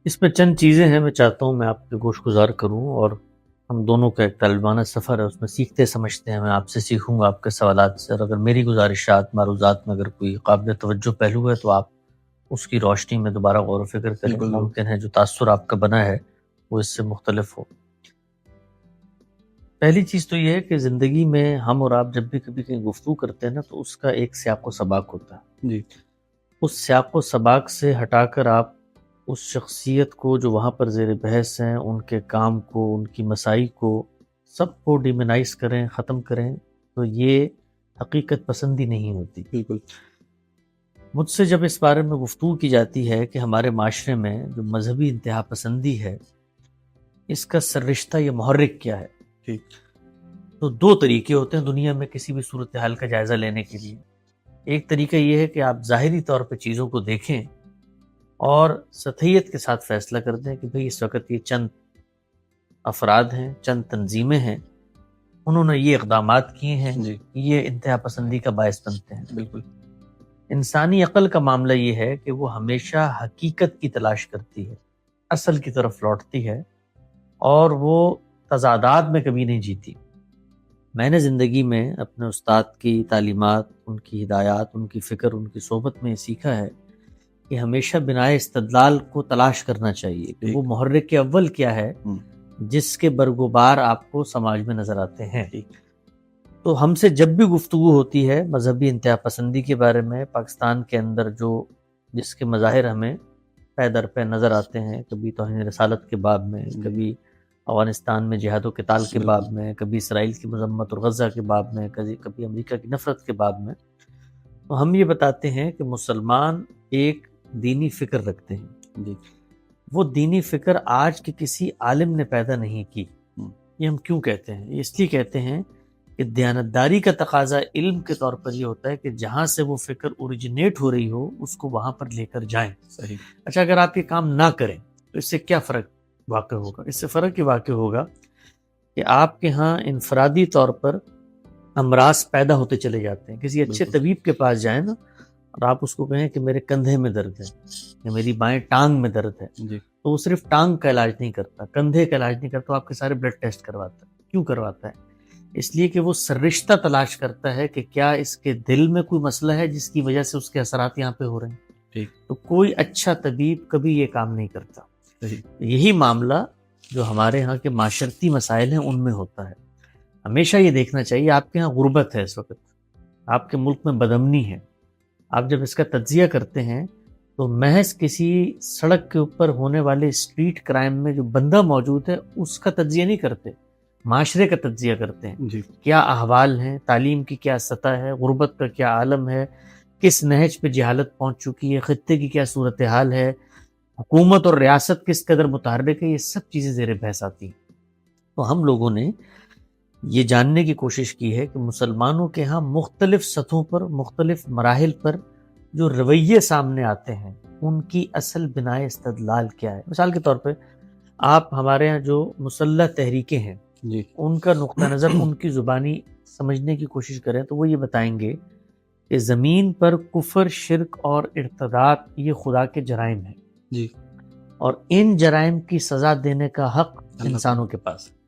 اس میں چند چیزیں ہیں میں چاہتا ہوں میں آپ کے گوش گزار کروں، اور ہم دونوں کا ایک طالبانہ سفر ہے، اس میں سیکھتے سمجھتے ہیں، میں آپ سے سیکھوں گا آپ کے سوالات سے، اور اگر میری گزارشات معروضات میں اگر کوئی قابل توجہ پہلو ہے تو آپ اس کی روشنی میں دوبارہ غور و فکر کریں، بالکل ضرور۔ ممکن ہے جو تاثر آپ کا بنا ہے وہ اس سے مختلف ہو۔ پہلی چیز تو یہ ہے کہ زندگی میں ہم اور آپ جب بھی کبھی کہیں گفتگو کرتے ہیں نا تو اس کا ایک سیاق و سباق ہوتا ہے۔ جی اس سیاق و سباق سے ہٹا کر آپ اس شخصیت کو جو وہاں پر زیر بحث ہیں، ان کے کام کو، ان کی مساعی کو، سب کو ڈیمونائز کریں، ختم کریں، تو یہ حقیقت پسندی نہیں ہوتی۔ بالکل مجھ سے جب اس بارے میں گفتگو کی جاتی ہے کہ ہمارے معاشرے میں جو مذہبی انتہا پسندی ہے، اس کا سررشتہ یا محرک کیا ہے، ٹھیک تو دو طریقے ہوتے ہیں دنیا میں کسی بھی صورتحال کا جائزہ لینے کے لیے۔ ایک طریقہ یہ ہے کہ آپ ظاہری طور پہ چیزوں کو دیکھیں اور سطحیت کے ساتھ فیصلہ کر دیں کہ بھئی اس وقت یہ چند افراد ہیں، چند تنظیمیں ہیں، انہوں نے یہ اقدامات کیے ہیں، جی یہ انتہا پسندی کا باعث بنتے ہیں۔ بالکل انسانی عقل کا معاملہ یہ ہے کہ وہ ہمیشہ حقیقت کی تلاش کرتی ہے، اصل کی طرف لوٹتی ہے، اور وہ تضادات میں کبھی نہیں جیتی۔ میں نے زندگی میں اپنے استاد کی تعلیمات، ان کی ہدایات، ان کی فکر، ان کی صحبت میں یہ سیکھا ہے کہ ہمیشہ بنائے استدلال کو تلاش کرنا چاہیے کہ ٹھیک وہ محرک اول کیا ہے جس کے برگوبار آپ کو سماج میں نظر آتے ہیں۔ ٹھیک تو ہم سے جب بھی گفتگو ہوتی ہے مذہبی انتہا پسندی کے بارے میں، پاکستان کے اندر جس کے مظاہر ہمیں پے در پہ نظر آتے ہیں، کبھی توہین رسالت کے باب میں، جی کبھی افغانستان میں جہاد و قتال کے بالکل باب میں، کبھی اسرائیل کی مذمت اور غزہ کے باب میں، کبھی امریکہ کی نفرت کے باب میں، تو ہم یہ بتاتے ہیں کہ مسلمان ایک دینی فکر رکھتے ہیں۔ جی وہ دینی فکر آج کے کسی عالم نے پیدا نہیں کی۔ یہ ہم کیوں کہتے ہیں؟ یہ اس لیے کہتے ہیں کہ دیانتداری کا تقاضا علم کے طور پر یہ ہوتا ہے کہ جہاں سے وہ فکر اوریجنیٹ ہو رہی ہو اس کو وہاں پر لے کر جائیں۔ صحیح اچھا، اگر آپ یہ کام نہ کریں تو اس سے کیا فرق واقع ہوگا؟ اس سے فرق یہ واقع ہوگا کہ آپ کے ہاں انفرادی طور پر امراض پیدا ہوتے چلے جاتے ہیں۔ کسی اچھے بالکل طبیب کے پاس جائیں نا اور آپ اس کو کہیں کہ میرے کندھے میں درد ہے یا میری بائیں ٹانگ میں درد ہے، جی تو وہ صرف ٹانگ کا علاج نہیں کرتا، کندھے کا علاج نہیں کرتا، آپ کے سارے بلڈ ٹیسٹ کرواتا ہے۔ کیوں کرواتا ہے؟ اس لیے کہ وہ سررشتہ تلاش کرتا ہے کہ کیا اس کے دل میں کوئی مسئلہ ہے جس کی وجہ سے اس کے اثرات یہاں پہ ہو رہے ہیں۔ ٹھیک تو کوئی اچھا طبیب کبھی یہ کام نہیں کرتا۔ صحیح یہی معاملہ جو ہمارے ہاں کے معاشرتی مسائل ہیں ان میں ہوتا ہے۔ ہمیشہ یہ دیکھنا چاہیے، آپ کے ہاں غربت ہے اس وقت، آپ کے ملک میں بدامنی ہے، آپ جب اس کا تجزیہ کرتے ہیں تو محض کسی سڑک کے اوپر ہونے والے اسٹریٹ کرائم میں جو بندہ موجود ہے اس کا تجزیہ نہیں کرتے، معاشرے کا تجزیہ کرتے ہیں۔ جی کیا احوال ہیں، تعلیم کی کیا سطح ہے، غربت کا کیا عالم ہے، کس نہج پہ جہالت پہنچ چکی ہے، خطے کی کیا صورتحال ہے، حکومت اور ریاست کس قدر متحرک ہے، یہ سب چیزیں زیر بحث آتی ہیں۔ تو ہم لوگوں نے یہ جاننے کی کوشش کی ہے کہ مسلمانوں کے ہاں مختلف سطحوں پر، مختلف مراحل پر جو رویے سامنے آتے ہیں ان کی اصل بنائے استدلال کیا ہے۔ مثال کے طور پہ آپ ہمارے ہاں جو مسلح تحریکیں ہیں جی ان کا نقطہ نظر ان کی زبانی سمجھنے کی کوشش کریں تو وہ یہ بتائیں گے کہ زمین پر کفر، شرک اور ارتداد یہ خدا کے جرائم ہیں، جی اور ان جرائم کی سزا دینے کا حق اللہ انسانوں کے پاس ہے۔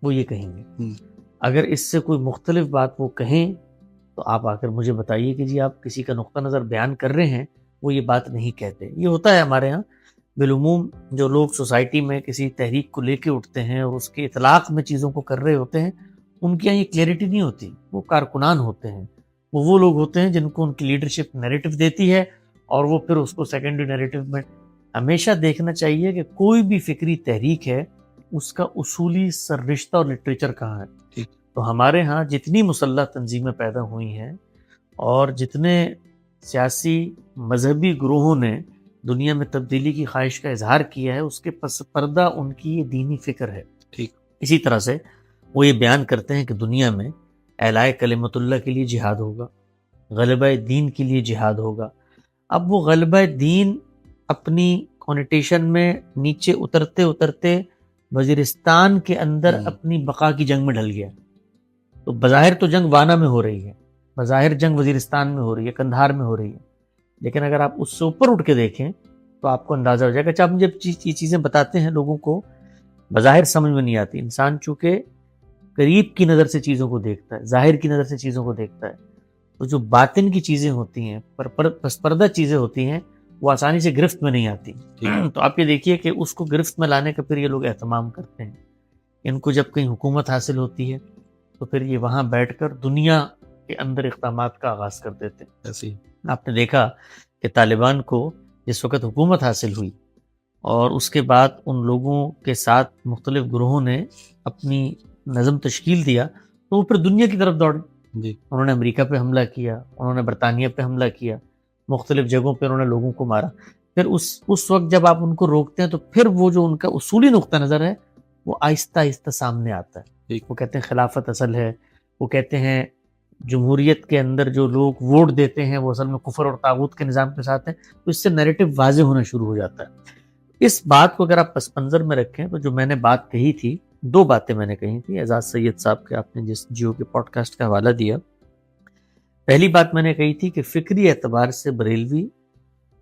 وہ یہ کہیں گے۔ ہوں، اگر اس سے کوئی مختلف بات وہ کہیں تو آپ آ کر مجھے بتائیے کہ جی آپ کسی کا نقطہ نظر بیان کر رہے ہیں، وہ یہ بات نہیں کہتے۔ یہ ہوتا ہے ہمارے ہاں بالعموم، جو لوگ سوسائٹی میں کسی تحریک کو لے کے اٹھتے ہیں اور اس کے اطلاق میں چیزوں کو کر رہے ہوتے ہیں، ان کی یہاں یہ کلیئرٹی نہیں ہوتی۔ وہ کارکنان ہوتے ہیں، وہ لوگ ہوتے ہیں جن کو ان کی لیڈرشپ نیریٹو دیتی ہے اور وہ پھر اس کو سیکنڈری نیریٹو میں۔ ہمیشہ دیکھنا چاہیے کہ کوئی بھی فکری تحریک ہے اس کا اصولی سررشتہ اور لٹریچر کہاں ہے۔ ٹھیک تو ہمارے ہاں جتنی مسلح تنظیمیں پیدا ہوئی ہیں اور جتنے سیاسی مذہبی گروہوں نے دنیا میں تبدیلی کی خواہش کا اظہار کیا ہے، اس کے پس پردہ ان کی یہ دینی فکر ہے۔ ٹھیک اسی طرح سے وہ یہ بیان کرتے ہیں کہ دنیا میں اعلاء کلمت اللہ کے لیے جہاد ہوگا، غلبہ دین کے لیے جہاد ہوگا۔ اب وہ غلبہ دین اپنی کونیٹیشن میں نیچے اترتے اترتے وزیرستان کے اندر اپنی بقا کی جنگ میں ڈھل گیا۔ تو بظاہر تو جنگ وانا میں ہو رہی ہے، بظاہر جنگ وزیرستان میں ہو رہی ہے، کندھار میں ہو رہی ہے، لیکن اگر آپ اس سے اوپر اٹھ کے دیکھیں تو آپ کو اندازہ ہو جائے گا. اچھا، آپ مجھے یہ چیزیں بتاتے ہیں لوگوں کو بظاہر سمجھ میں نہیں آتی. انسان چونکہ قریب کی نظر سے چیزوں کو دیکھتا ہے، ظاہر کی نظر سے چیزوں کو دیکھتا ہے، تو جو باطن کی چیزیں ہوتی ہیں، پس پردہ چیزیں ہوتی ہیں، وہ آسانی سے گرفت میں نہیں آتی. تو آپ یہ دیکھیے کہ اس کو گرفت میں لانے کا پھر یہ لوگ اہتمام کرتے ہیں. ان کو جب کہیں حکومت حاصل ہوتی ہے تو پھر یہ وہاں بیٹھ کر دنیا کے اندر اقدامات کا آغاز کر دیتے ہیں. ایسی آپ نے دیکھا کہ طالبان کو جس وقت حکومت حاصل ہوئی اور اس کے بعد ان لوگوں کے ساتھ مختلف گروہوں نے اپنی نظم تشکیل دیا تو وہ پھر دنیا کی طرف دوڑے. جی انہوں نے امریکہ پہ حملہ کیا، انہوں نے برطانیہ پہ حملہ کیا، مختلف جگہوں پہ انہوں نے لوگوں کو مارا. پھر اس وقت جب آپ ان کو روکتے ہیں تو پھر وہ جو ان کا اصولی نقطہ نظر ہے وہ آہستہ آہستہ سامنے آتا ہے. وہ کہتے ہیں خلافت اصل ہے، وہ کہتے ہیں جمہوریت کے اندر جو لوگ ووٹ دیتے ہیں وہ اصل میں کفر اور طاغوت کے نظام کے ساتھ ہیں. تو اس سے نیریٹو واضح ہونا شروع ہو جاتا ہے. اس بات کو اگر آپ پس منظر میں رکھیں تو جو میں نے بات کہی تھی، 2 باتیں میں نے کہی تھی. اعزاز سید صاحب کے آپ نے جس جیو کے پوڈ کاسٹ کا حوالہ دیا، پہلی بات میں نے کہی تھی کہ فکری اعتبار سے بریلوی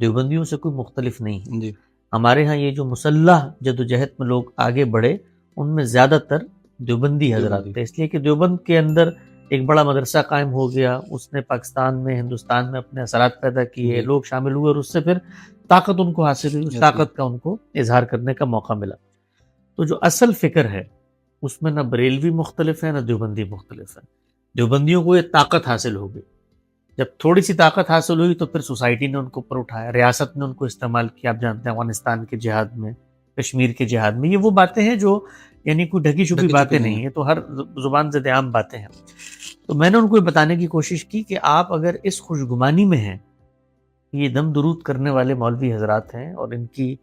دیوبندیوں سے کوئی مختلف نہیں ہے. جی ہمارے ہاں یہ جو مسلح جدوجہد میں لوگ آگے بڑھے ان میں زیادہ تر دیوبندی حضرات تھے، اس لیے کہ دیوبند کے اندر ایک بڑا مدرسہ قائم ہو گیا، اس نے پاکستان میں ہندوستان میں اپنے اثرات پیدا کیے، لوگ شامل ہوئے اور اس سے پھر طاقت ان کو حاصل ہوئی، اس طاقت کا ان کو اظہار کرنے کا موقع ملا. تو جو اصل فکر ہے اس میں نہ بریلوی مختلف ہے نہ دیوبندی مختلف ہے. دیوبندیوں کو یہ طاقت حاصل ہو گئی، جب تھوڑی سی طاقت حاصل ہوئی تو پھر سوسائٹی نے ان کو اوپر اٹھایا، ریاست نے ان کو استعمال کیا. آپ جانتے ہیں افغانستان کے جہاد میں، کشمیر کے جہاد میں، یہ وہ باتیں ہیں جو یعنی کوئی ڈھکی چھپی باتیں نہیں ہیں، تو ہر زبان زد عام باتیں ہیں. تو میں نے ان کو یہ بتانے کی کوشش کی کہ آپ اگر اس خوشگمانی میں ہیں، یہ دم درود کرنے والے مولوی حضرات ہیں اور ان کی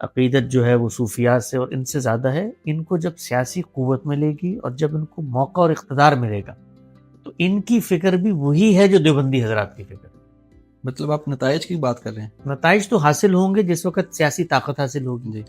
عقیدت جو ہے وہ صوفیات سے اور ان سے زیادہ ہے، ان کو جب سیاسی قوت ملے گی اور جب ان کو موقع اور اقتدار ملے گا تو ان کی فکر بھی وہی ہے جو دیوبندی حضرات کی فکر. مطلب آپ نتائج کی بات کر رہے ہیں؟ نتائج تو حاصل ہوں گے جس وقت سیاسی طاقت حاصل ہوگی. جی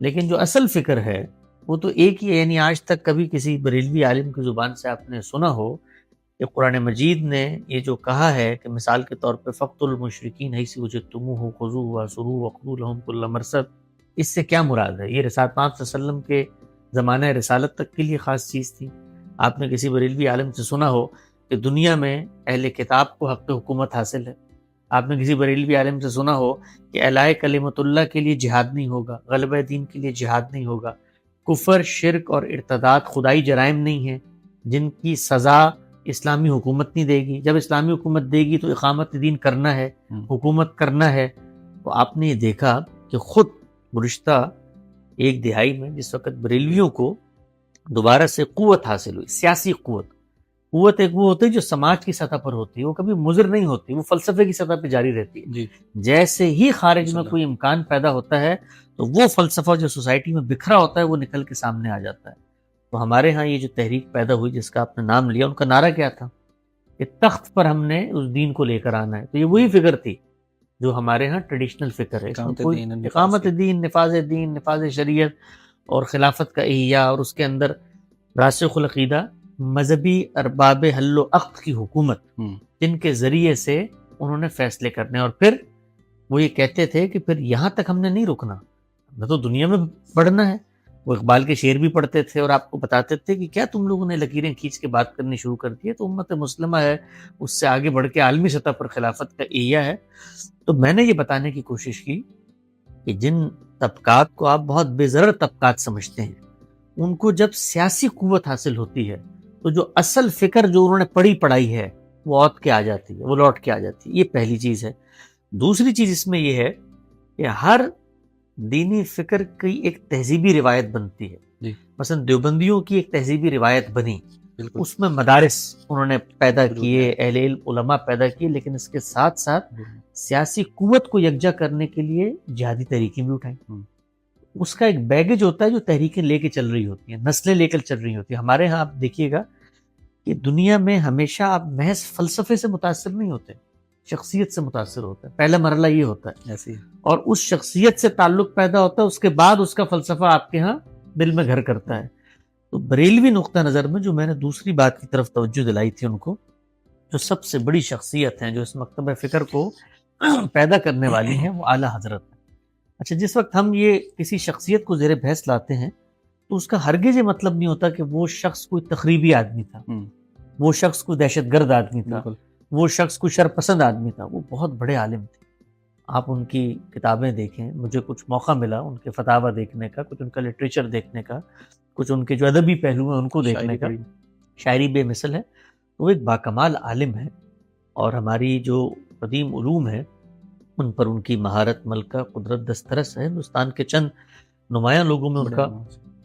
لیکن جو اصل فکر ہے وہ تو ایک ہی ہے. یعنی آج تک کبھی کسی بریلوی عالم کی زبان سے آپ نے سنا ہو کہ قرآن مجید نے یہ جو کہا ہے کہ مثال کے طور پہ فقتلوا المشرکین حیث وجدتموہم خذوہ واحصروہ واقعدوا لہم کل مرصد، اس سے کیا مراد ہے؟ یہ رسالت پاک صلی اللہ علیہ وسلم کے زمانہ رسالت تک کے لیے خاص چیز تھی. آپ نے کسی بریلوی عالم سے سنا ہو کہ دنیا میں اہل کتاب کو حق حکومت حاصل ہے؟ آپ نے کسی بریلوی عالم سے سنا ہو کہ اعلاء کلمت اللہ کے لیے جہاد نہیں ہوگا، غلبہ دین کے لیے جہاد نہیں ہوگا، کفر، شرک اور ارتداد خدائی جرائم نہیں ہیں جن کی سزا اسلامی حکومت نہیں دے گی؟ جب اسلامی حکومت دے گی تو اقامت دین کرنا ہے، حکومت کرنا ہے. تو آپ نے یہ دیکھا کہ خود گزشتہ 1 دہائی میں جس وقت بریلویوں کو دوبارہ سے قوت حاصل ہوئی، سیاسی قوت ایک وہ ہوتی ہے جو سماج کی سطح پر ہوتی ہے، وہ کبھی مضر نہیں ہوتی، وہ فلسفے کی سطح پہ جاری رہتی ہے. جیسے ہی خارج میں کوئی امکان پیدا ہوتا ہے تو وہ فلسفہ جو سوسائٹی میں بکھرا ہوتا ہے وہ نکل کے سامنے آ جاتا ہے. تو ہمارے ہاں یہ جو تحریک پیدا ہوئی جس کا آپ نے نام لیا، ان کا نعرہ کیا تھا کہ تخت پر ہم نے اس دین کو لے کر آنا ہے. تو یہ وہی فکر تھی جو ہمارے ہاں ٹریڈیشنل فکر ہے، اقامت دین، نفاذ شریعت اور خلافت کا احیاء، اور اس کے اندر راسخ العقیدہ مذہبی ارباب حل و عقد کی حکومت جن کے ذریعے سے انہوں نے فیصلے کرنے. اور پھر وہ یہ کہتے تھے کہ پھر یہاں تک ہم نے نہیں رکنا، ہم نے تو دنیا میں بڑھنا ہے. وہ اقبال کے شعر بھی پڑھتے تھے اور آپ کو بتاتے تھے کہ کیا تم لوگوں نے لکیریں کھینچ کے بات کرنی شروع کر دی ہے، تو امت مسلمہ ہے اس سے آگے بڑھ کے عالمی سطح پر خلافت کا احیاء ہے. تو میں نے یہ بتانے کی کوشش کی کہ جن طبقات کو آپ بہت بے ضرر طبقات سمجھتے ہیں، ان کو جب سیاسی قوت حاصل ہوتی ہے تو جو اصل فکر جو انہوں نے پڑھی پڑھائی ہے وہ لوٹ کے آ جاتی ہے. یہ پہلی چیز ہے. دوسری چیز اس میں یہ ہے کہ ہر دینی فکر کی ایک تہذیبی روایت بنتی ہے. مثلا دیوبندیوں کی ایک تہذیبی روایت بنی، اس میں مدارس انہوں نے پیدا کیے، اہل علم علماء پیدا کیے، لیکن اس کے ساتھ ساتھ سیاسی قوت کو یکجا کرنے کے لیے جہادی تحریکیں بھی اٹھائیں. اس کا ایک بیگیج ہوتا ہے جو تحریکیں لے کے چل رہی ہوتی ہیں، نسلیں لے کر چل رہی ہوتی ہیں. ہمارے ہاں آپ دیکھیے گا کہ دنیا میں ہمیشہ آپ محض فلسفے سے متاثر نہیں ہوتے، شخصیت سے متاثر ہوتا ہے. پہلا مرحلہ یہ ہوتا ہے اور اس شخصیت سے تعلق پیدا ہوتا ہے، اس کے بعد اس کا فلسفہ آپ کے ہاں دل میں گھر کرتا ہے. تو بریلوی نقطہ نظر میں جو میں نے دوسری بات کی طرف توجہ دلائی تھی، ان کو جو سب سے بڑی شخصیت ہیں جو اس مکتبہ فکر کو پیدا کرنے والی ہیں وہ اعلیٰ حضرت ہیں. اچھا، جس وقت ہم یہ کسی شخصیت کو زیر بحث لاتے ہیں تو اس کا ہرگز یہ مطلب نہیں ہوتا کہ وہ شخص کوئی تخریبی آدمی تھا، وہ شخص کوئی دہشت گرد آدمی تھا، بالکل وہ شخص کوئی شرپسند آدمی تھا. وہ بہت بڑے عالم تھے. آپ ان کی کتابیں دیکھیں، مجھے کچھ موقع ملا ان کے فتاوی دیکھنے کا، کچھ ان کا لٹریچر دیکھنے کا، کچھ ان کے جو ادبی پہلو ہیں ان کو دیکھنے کا. شاعری بے مثل ہے. وہ ایک باکمال عالم ہے، اور ہماری جو قدیم علوم ہے ان پر ان کی مہارت، ملکہ، قدرت دسترس ہے. ہندوستان کے چند نمایاں لوگوں میں ان کا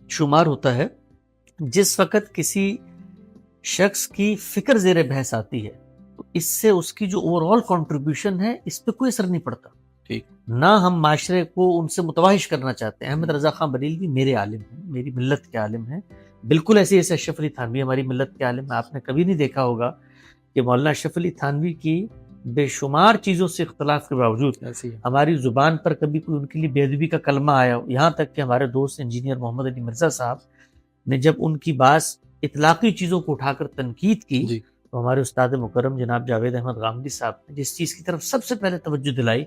شمار ہوتا ہے. جس وقت کسی شخص کی فکر زیر بحث آتی ہے تو اس سے اس کی جو اوور آل کنٹریبیوشن ہے اس پہ کوئی اثر نہیں پڑتا. ٹھیک. نہ ہم معاشرے کو ان سے متواحش کرنا چاہتے ہیں. احمد رضا خان بریلوی میرے عالم ہیں، میری ملت کے عالم ہیں، بالکل ایسے اشرف علی تھانوی ہماری ملت کے عالم ہیں. آپ نے کبھی نہیں دیکھا ہوگا کہ مولانا اشرف علی تھانوی کی بے شمار چیزوں سے اختلاف کے باوجود ہماری زبان پر کبھی کوئی ان کے لیے بے ادبی کا کلمہ آیا ہو. یہاں تک کہ ہمارے دوست انجینئر محمد علی مرزا صاحب نے جب ان کی بعض اطلاقی چیزوں کو اٹھا کر تنقید کی تو ہمارے استاد مکرم جناب جاوید احمد غامدی صاحب نے جس چیز کی طرف سب سے پہلے توجہ دلائی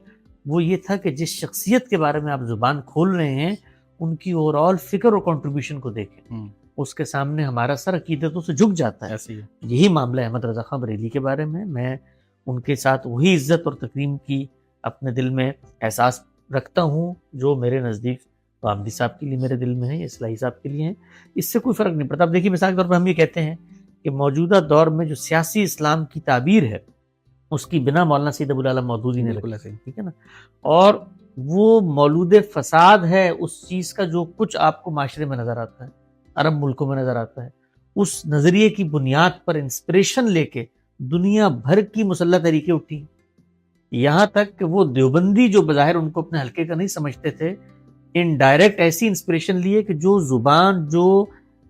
وہ یہ تھا کہ جس شخصیت کے بارے میں آپ زبان کھول رہے ہیں ان کی اوور آل فکر اور کنٹریبیوشن کو دیکھیں. اس کے سامنے ہمارا سر عقیدتوں سے جھک جاتا ہے. یہی معاملہ احمد رضا خان بریلوی کے بارے میں ان کے ساتھ وہی عزت اور تکریم کی اپنے دل میں احساس رکھتا ہوں جو میرے نزدیک غامدی صاحب کے لیے میرے دل میں ہے، اصلاحی صاحب کے لیے ہیں. اس سے کوئی فرق نہیں پڑتا. اب دیکھیے، مثال کے طور پر ہم یہ کہتے ہیں کہ موجودہ دور میں جو سیاسی اسلام کی تعبیر ہے اس کی بنا مولانا سید ابو الاعلی مودودی نے رکھی، ٹھیک ہے نا. اور وہ مولود فساد ہے اس چیز کا جو کچھ آپ کو معاشرے میں نظر آتا ہے، عرب ملکوں میں نظر آتا ہے. اس نظریے کی بنیاد پر انسپریشن لے کے دنیا بھر کی مسلح تحریکیں اٹھی. یہاں تک کہ وہ دیوبندی جو بظاہر ان کو اپنے حلقے کا نہیں سمجھتے تھے، انڈائریکٹ ایسی انسپریشن لیے کہ جو زبان، جو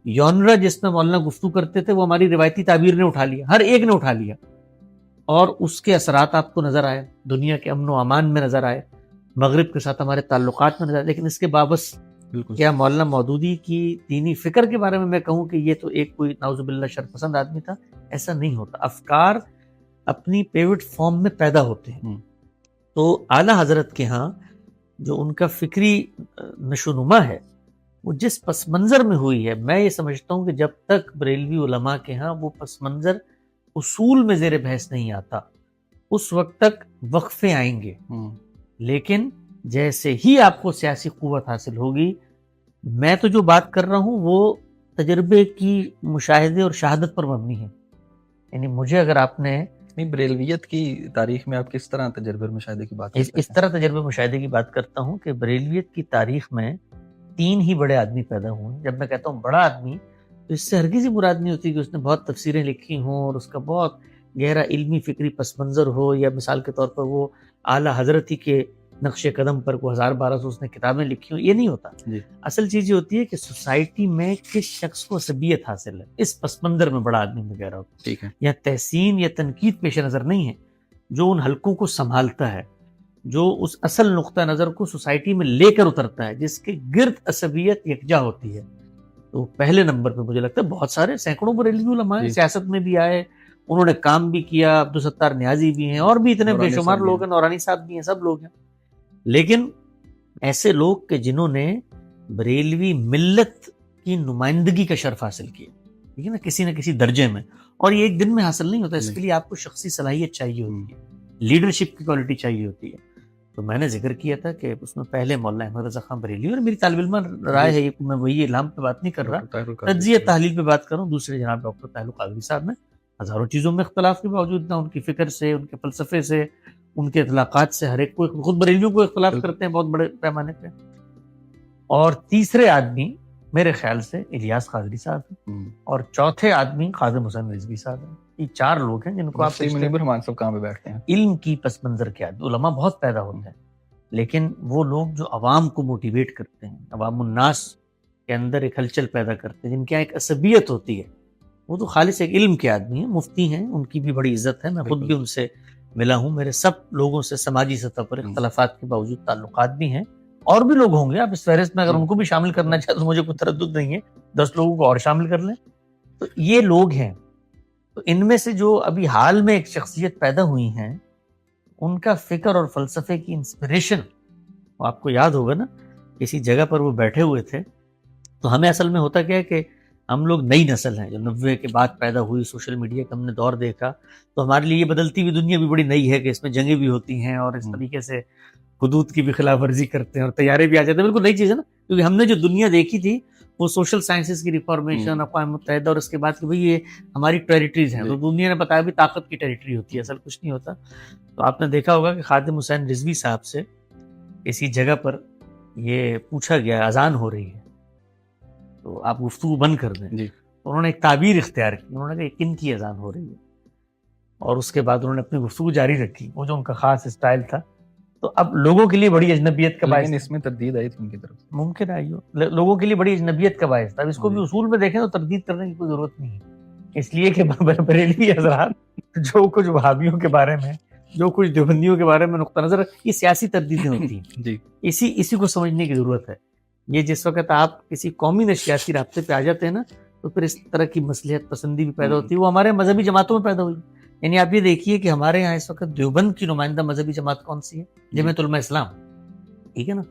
یونرا جس میں مولانا گفتگو کرتے تھے وہ ہماری روایتی تعبیر نے اٹھا لیا، ہر ایک نے اٹھا لیا. اور اس کے اثرات آپ کو نظر آئے، دنیا کے امن و امان میں نظر آئے، مغرب کے ساتھ ہمارے تعلقات میں نظر آئے. لیکن اس کے باوجود کیا مولانا مودودی کی دینی فکر کے بارے میں میں کہوں کہ یہ تو ایک کوئی نعوذ باللہ شرپسند آدمی تھا؟ ایسا نہیں ہوتا. افکار اپنی پیوٹ فارم میں پیدا ہوتے ہیں. تو اعلیٰ حضرت کے ہاں جو ان کا فکری نشو نما ہے وہ جس پس منظر میں ہوئی ہے، میں یہ سمجھتا ہوں کہ جب تک بریلوی علماء کے ہاں وہ پس منظر اصول میں زیر بحث نہیں آتا اس وقت تک وقفے آئیں گے. لیکن جیسے ہی آپ کو سیاسی قوت حاصل ہوگی، میں تو جو بات کر رہا ہوں وہ تجربے کی مشاہدے اور شہادت پر مبنی ہے. یعنی مجھے اگر آپ نے بریلویت کی تاریخ میں آپ کس طرح تجربے مشاہدے کی بات کرتے ہیں؟ اس طرح تجربے مشاہدے کی بات کرتا ہوں کہ بریلویت کی تاریخ میں 3 ہی بڑے آدمی پیدا ہوئے ہیں. جب میں کہتا ہوں بڑا آدمی تو اس سے ہرگز ہی مراد نہیں ہوتی کہ اس نے بہت تفسیریں لکھی ہوں اور اس کا بہت گہرا علمی فکری پس منظر ہو، یا مثال کے طور پر وہ اعلیٰ حضرت ہی کے نقش قدم پر کوئی 1200 اس نے کتابیں لکھی ہوں. یہ نہیں ہوتا. اصل چیز یہ ہوتی ہے کہ سوسائٹی میں کس شخص کو عصبیت حاصل ہے، اس پس منظر میں بڑا آدمی میں کہہ رہا ہوتا. ٹھیک ہے. یا تحسین یا تنقید پیش نظر نہیں ہے، جو ان حلقوں کو سنبھالتا ہے، جو اس اصل نقطہ نظر کو سوسائٹی میں لے کر اترتا ہے، جس کے گرد عصبیت یکجا ہوتی ہے. تو پہلے نمبر پہ مجھے لگتا ہے بہت سارے سینکڑوں بریلوی علماء ہیں، سیاست میں بھی آئے، انہوں نے کام بھی کیا، عبدالستار نیازی بھی ہیں، اور بھی اتنے بے شمار لوگ ہیں، نورانی صاحب بھی ہیں، سب لوگ ہیں. لیکن ایسے لوگ کہ جنہوں نے بریلوی ملت کی نمائندگی کا شرف حاصل کیا، ٹھیک ہے نا، کسی نہ کسی درجے میں. اور یہ ایک دن میں حاصل نہیں ہوتا، اس کے لیے آپ کو شخصی صلاحیت چاہیے ہوتی ہے، لیڈرشپ کی کوالٹی چاہیے ہوتی ہے. تو میں نے ذکر کیا تھا کہ اس میں پہلے مولانا احمد رضا خان بریلوی، اور میری طالب علمہ رائے ہے، میں وہی اعلام پہ بات نہیں کر رہا، تجزیہ تحلیل پہ بات کروں. دوسرے جناب ڈاکٹر طاہر القادری صاحب میں ہزاروں چیزوں میں اختلاف کے باوجود نہ ان کی فکر سے، ان کے فلسفے سے، ان کے اطلاقات سے ہر ایک کو، خود بریلویوں کو اختلاف کرتے ہیں بہت بڑے پیمانے پہ. اور تیسرے آدمی میرے خیال سے الیاس قادری صاحب ہیں، اور چوتھے آدمی خادم حسین رضوی صاحب ہیں. یہ 4 لوگ ہیں جن کو آپ سب کہاں پہ بیٹھتے ہیں. علم کی پس منظر کے آدمی، علماء بہت پیدا ہوتے ہیں، لیکن وہ لوگ جو عوام کو موٹیویٹ کرتے ہیں، عوام الناس کے اندر ایک ہلچل پیدا کرتے ہیں، جن کے یہاں ایک عصبیت ہوتی ہے، وہ تو خالص ایک علم کے آدمی ہیں. مفتی ہیں، ان کی بھی بڑی عزت ہے، میں خود بھی ان سے ملا ہوں، میرے سب لوگوں سے سماجی سطح پر اختلافات کے باوجود تعلقات بھی ہیں. اور بھی لوگ ہوں گے، آپ اس فہرست میں اگر ان کو بھی شامل کرنا چاہتے تو مجھے کوئی تردد نہیں ہے، 10 لوگوں کو اور شامل کر لیں. تو یہ لوگ ہیں. تو ان میں سے جو ابھی حال میں ایک شخصیت پیدا ہوئی ہیں، ان کا فکر اور فلسفے کی انسپریشن آپ کو یاد ہوگا نا کسی جگہ پر وہ بیٹھے ہوئے تھے. تو ہمیں اصل میں ہوتا کیا ہے کہ ہم لوگ نئی نسل ہیں جو 90 کے بعد پیدا ہوئی, سوشل میڈیا کا ہم نے دور دیکھا, تو ہمارے لیے یہ بدلتی ہوئی دنیا بھی بڑی نئی ہے کہ اس میں جنگیں بھی ہوتی ہیں اور اس طریقے سے حدود کی بھی خلاف ورزی کرتے ہیں اور طیارے بھی آ جاتے ہیں. بالکل نئی چیز ہے نا, کیونکہ ہم نے جو دنیا دیکھی تھی وہ سوشل سائنسز کی ریفارمیشن, اقوام متحدہ, اور اس کے بعد کہ بھئی یہ ہماری ٹیریٹریز ہیں. تو دنیا نے بتایا بھی طاقت کی ٹیریٹری ہوتی ہے, اصل کچھ نہیں ہوتا. تو آپ نے دیکھا ہوگا کہ خادم حسین رضوی صاحب سے کسی جگہ پر یہ پوچھا گیا اذان ہو رہی ہے تو آپ گفتگو بند کر دیں. انہوں نے ایک تعبیر اختیار کی, انہوں نے کہا کن کی اذان ہو رہی ہے, اور اس کے بعد انہوں نے اپنی گفتگو جاری رکھی, وہ جو ان کا خاص اسٹائل تھا. تو اب لوگوں کے لیے بڑی اجنبیت کا باعث, اس میں تردید آئی تھی ان کی طرف, ممکن آئی ہو, لوگوں کے لیے بڑی اجنبیت کا باعث تھا. اب اس کو بھی اصول میں دیکھیں تو تردید کرنے کی کوئی ضرورت نہیں ہے, اس لیے کہ بریلوی حضرات جو کچھ وہابیوں کے بارے میں, جو کچھ دیوبندیوں کے بارے میں نقطہ نظر, یہ سیاسی تردیدیں ہوتی ہیں. اسی کو سمجھنے کی ضرورت ہے. یہ جس وقت آپ کسی قومی نشریاتی رابطے پہ آ جاتے ہیں نا, تو پھر اس طرح کی مصلحت پسندی بھی پیدا ہوتی ہے. وہ ہمارے مذہبی جماعتوں میں پیدا ہوئی. یعنی آپ یہ دیکھیے کہ ہمارے یہاں اس وقت دیوبند کی نمائندہ مذہبی جماعت کون سی ہے؟ جمعیت علماء اسلام, ٹھیک ہے نا,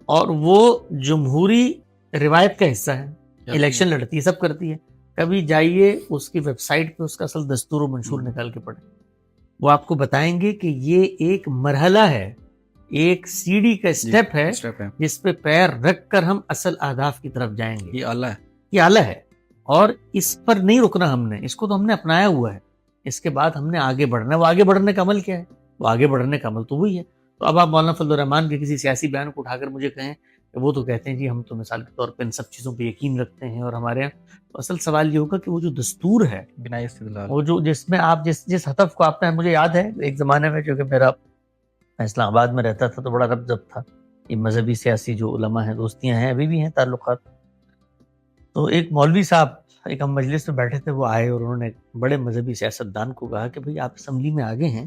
اور وہ جمہوری روایت کا حصہ ہے, الیکشن لڑتی ہے, سب کرتی ہے. کبھی جائیے اس کی ویب سائٹ پہ اس کا اصل دستور و منشور نکال کے پڑھیں, وہ آپ کو بتائیں گے کہ یہ ایک مرحلہ ہے, ایک سیڑھی کا اسٹیپ ہے جس پہ پیر رکھ کر ہم اصل اہداف کی طرف جائیں گے. یہ اعلیٰ ہے, یہ اعلیٰ ہے, اور اس پر نہیں رکنا ہم نے, اس کو تو ہم نے اپنایا ہوا ہے. اس کے بعد ہم نے آگے بڑھنا ہے. وہ آگے بڑھنے کا عمل کیا ہے؟ وہ آگے بڑھنے کا عمل تو وہی ہے. تو اب آپ مولانا فضل الرحمان کے کسی سیاسی بیان کو اٹھا کر مجھے کہیں کہ وہ تو کہتے ہیں جی ہم تو مثال کے طور پہ ان سب چیزوں پہ یقین رکھتے ہیں, اور ہمارے یہاں تو اصل سوال یہ ہوگا کہ وہ جو دستور ہے, بنا استدلال, وہ جو جس میں آپ جس ہدف کو آپ نے, مجھے یاد ہے ایک زمانے میں جو کہ میں اسلام آباد میں رہتا تھا تو بڑا رب جب تھا, یہ مذہبی سیاسی جو علماء ہیں, دوستیاں ہیں, ابھی بھی ہیں تعلقات. تو ایک مولوی صاحب, ایک ہم مجلس میں بیٹھے تھے, وہ آئے اور انہوں نے بڑے مذہبی سیاستدان کو کہا کہ بھئی آپ اسمبلی میں آگے ہیں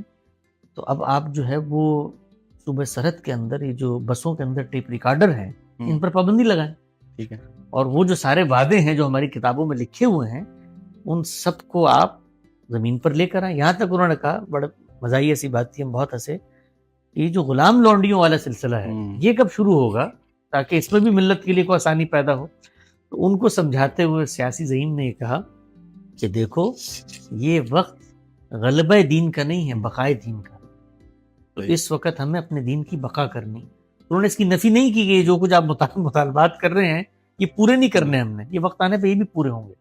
تو اب آپ جو ہے وہ صوبہ سرحد کے اندر یہ جو بسوں کے اندر ٹیپ ریکارڈر ہیں ان پر پابندی لگائیں. ٹھیک ہے, اور وہ جو سارے وعدے ہیں جو ہماری کتابوں میں لکھے ہوئے ہیں ان سب کو آپ زمین پر لے کر آئیں. یہاں تک انہوں نے کہا, بڑا مزاحیہ ایسی بات تھی, ہم بہت ہنسے, یہ جو غلام لونڈیوں والا سلسلہ ہے یہ کب شروع ہوگا تاکہ اس میں بھی ملت کے لیے کوئی آسانی پیدا ہو. تو ان کو سمجھاتے ہوئے سیاسی زعیم نے یہ کہا کہ دیکھو یہ وقت غلبہ دین کا نہیں ہے, بقائے دین کا. تو اس وقت ہمیں اپنے دین کی بقا کرنی. انہوں نے اس کی نفی نہیں کی کہ جو کچھ آپ مطالبات کر رہے ہیں یہ پورے نہیں کرنے ہم نے, یہ وقت آنے پہ یہ بھی پورے ہوں گے.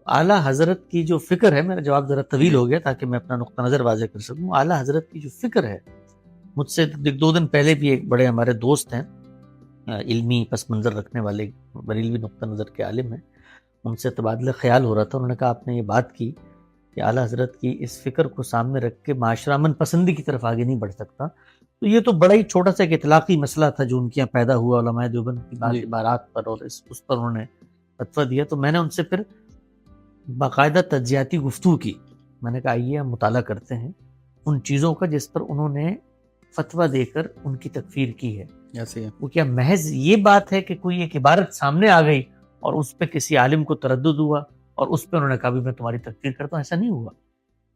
اعلیٰ حضرت کی جو فکر ہے, میرا جواب ذرا طویل ہو گیا تاکہ میں اپنا نقطہ نظر واضح کر سکوں. اعلیٰ حضرت کی جو فکر ہے, مجھ سے 2 دن پہلے بھی ایک بڑے ہمارے دوست ہیں, علمی پس منظر رکھنے والے, بریلوی نقطہ نظر کے عالم ہیں, ان سے تبادلہ خیال ہو رہا تھا. انہوں نے کہا آپ نے یہ بات کی کہ اعلیٰ حضرت کی اس فکر کو سامنے رکھ کے معاشرہ امن پسندی کی طرف آگے نہیں بڑھ سکتا. تو یہ تو بڑا ہی چھوٹا سا ایک اطلاقی مسئلہ تھا جو ان کے یہاں پیدا ہوا علماء دیوبند کی عبارات پر, اور اس پر انہوں نے فتویٰ دیا. تو میں نے ان سے پھر باقاعدہ تجزیاتی گفتگو کی. میں نے کہا آئیے ہم مطالعہ کرتے ہیں ان چیزوں کا جس پر انہوں نے فتویٰ دے کر ان کی تکفیر کی ہے. وہ کیا محض یہ بات ہے کہ کوئی ایک عبارت سامنے آ گئی اور اس پہ کسی عالم کو تردد ہوا اور اس پہ انہوں نے کہا بھی میں تمہاری تکفیر کرتا ہوں؟ ایسا نہیں ہوا.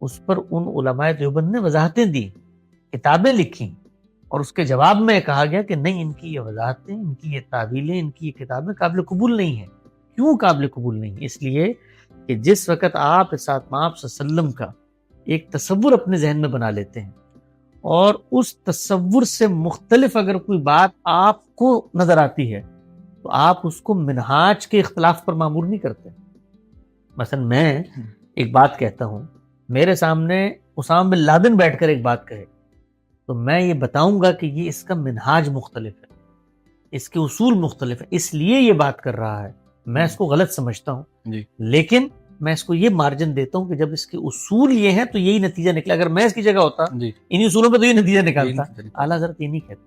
اس پر ان علماء دیوبند نے وضاحتیں دی, کتابیں لکھی, اور اس کے جواب میں کہا گیا کہ نہیں, ان کی یہ وضاحتیں, ان کی یہ تعویلیں, ان کی یہ کتابیں قابل قبول نہیں ہیں. کیوں قابل قبول نہیں؟ اس لیے کہ جس وقت آپ ارشاد مآب صلی اللہ علیہ وسلم کا ایک تصور اپنے ذہن میں بنا لیتے ہیں اور اس تصور سے مختلف اگر کوئی بات آپ کو نظر آتی ہے تو آپ اس کو منہاج کے اختلاف پر معمور نہیں کرتے. مثلا میں ایک بات کہتا ہوں, میرے سامنے اسامہ بن لادن بیٹھ کر ایک بات کہے تو میں یہ بتاؤں گا کہ یہ اس کا منہاج مختلف ہے, اس کے اصول مختلف ہے, اس لیے یہ بات کر رہا ہے. میں اس کو غلط سمجھتا ہوں لیکن میں اس کو یہ مارجن دیتا ہوں کہ جب اس کے اصول یہ ہیں تو یہی نتیجہ نکلا. اگر میں اس کی جگہ ہوتا انہی اصولوں پہ تو یہ نتیجہ نکالتا. اعلیٰ حضرت یہ نہیں کہتے.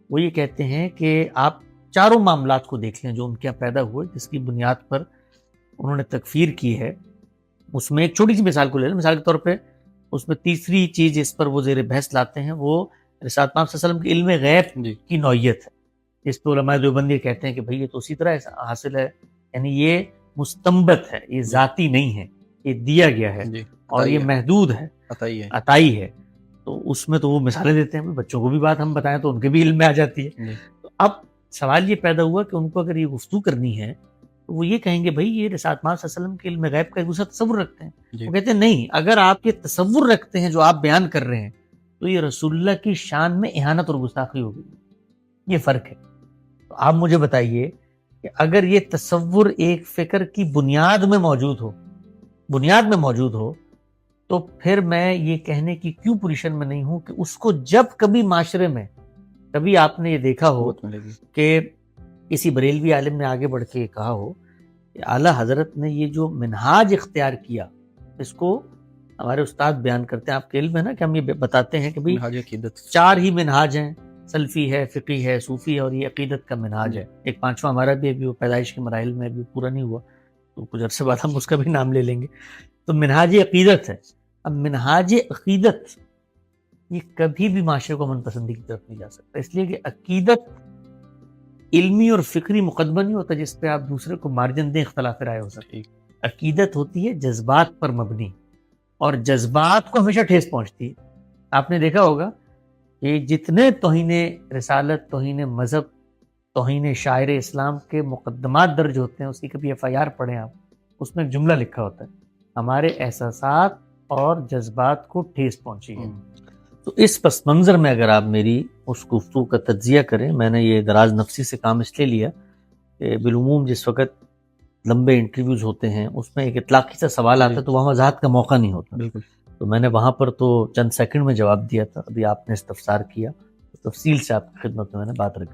وہ یہ کہتے ہیں کہ آپ چاروں معاملات کو دیکھ لیں جو ان کے یہاں پیدا ہوئے, جس کی بنیاد پر انہوں نے تکفیر کی ہے. اس میں ایک چھوٹی سی مثال کو لے لیں. مثال کے طور پہ اس میں تیسری چیز جس پر وہ زیر بحث لاتے ہیں وہ ارشاد پاک صلی اللہ علیہ وسلم کے علم غیب کی نوعیت ہے, جس پہ علماء دیوبند یہ کہتے ہیں کہ بھئی یہ تو اسی طرح حاصل ہے, یعنی یہ مستنبت ہے, یہ ذاتی نہیں ہے, یہ دیا گیا ہے اور یہ محدود ہے, عطائی ہے. تو اس میں تو وہ مثالیں دیتے ہیں، بچوں کو بھی بات ہم بتائیں تو ان کے بھی علم میں آ جاتی ہے. تو اب سوال یہ پیدا ہوا کہ ان کو اگر یہ گفتگو کرنی ہے تو وہ یہ کہیں گے بھائی یہ رسالت مآب صلی اللہ علیہ وسلم کے علم غیب کا ایک دوسرا تصور رکھتے ہیں. وہ کہتے ہیں نہیں، اگر آپ یہ تصور رکھتے ہیں جو آپ بیان کر رہے ہیں تو یہ رسول اللہ کی شان میں اہانت اور گستاخی ہوگی. یہ فرق ہے. تو آپ مجھے بتائیے کہ اگر یہ تصور ایک فکر کی بنیاد میں موجود ہو تو پھر میں یہ کہنے کی کیوں پوزیشن میں نہیں ہوں کہ اس کو جب کبھی معاشرے میں کبھی آپ نے یہ دیکھا ہو کہ کسی بریلوی عالم نے آگے بڑھ کے کہا ہو کہ اعلیٰ حضرت نے یہ جو منہاج اختیار کیا، اس کو ہمارے استاد بیان کرتے ہیں، آپ کے علم ہے نا کہ ہم یہ بتاتے ہیں کہ بھئی 4 ہی منہاج ہیں، سلفی ہے، فقی ہے، صوفی ہے، اور یہ عقیدت کا منہاج ہے. ایک 5واں ہمارا بھی ابھی وہ پیدائش کے مراحل میں ابھی پورا نہیں ہوا، تو کچھ عرصے بعد ہم اس کا بھی نام لے لیں گے. تو منہاج عقیدت ہے. اب منہاج عقیدت یہ کبھی بھی معاشرے کو من پسندی کی طرف نہیں جا سکتا، اس لیے کہ عقیدت علمی اور فکری مقدمہ نہیں ہوتا جس پہ آپ دوسرے کو مارجن دیں اختلاف رائے ہو سکتی. عقیدت ہوتی ہے جذبات پر مبنی، اور جذبات کو ہمیشہ ٹھیس پہنچتی ہے. آپ نے دیکھا ہوگا کہ جتنے توہین رسالت، توہین مذہب، توہین شاعر اسلام کے مقدمات درج ہوتے ہیں، اس کی کبھی FIR پڑھیں آپ، اس میں ایک جملہ لکھا ہوتا ہے ہمارے احساسات اور جذبات کو ٹھیس پہنچی ہے. تو اس پس منظر میں اگر آپ میری اس گفتگو کا تجزیہ کریں، میں نے یہ دراز نفسی سے کام اس لیے لیا کہ بالعموم جس وقت لمبے انٹرویوز ہوتے ہیں اس میں ایک اطلاقی سا سوال آتا ہے تو وہاں وضاحت کا موقع نہیں ہوتا. بالکل. تو میں نے وہاں پر تو چند سیکنڈ میں جواب دیا تھا. ابھی آپ نے استفسار کیا تو تفصیل سے آپ کی خدمت میں نے بات رکھی.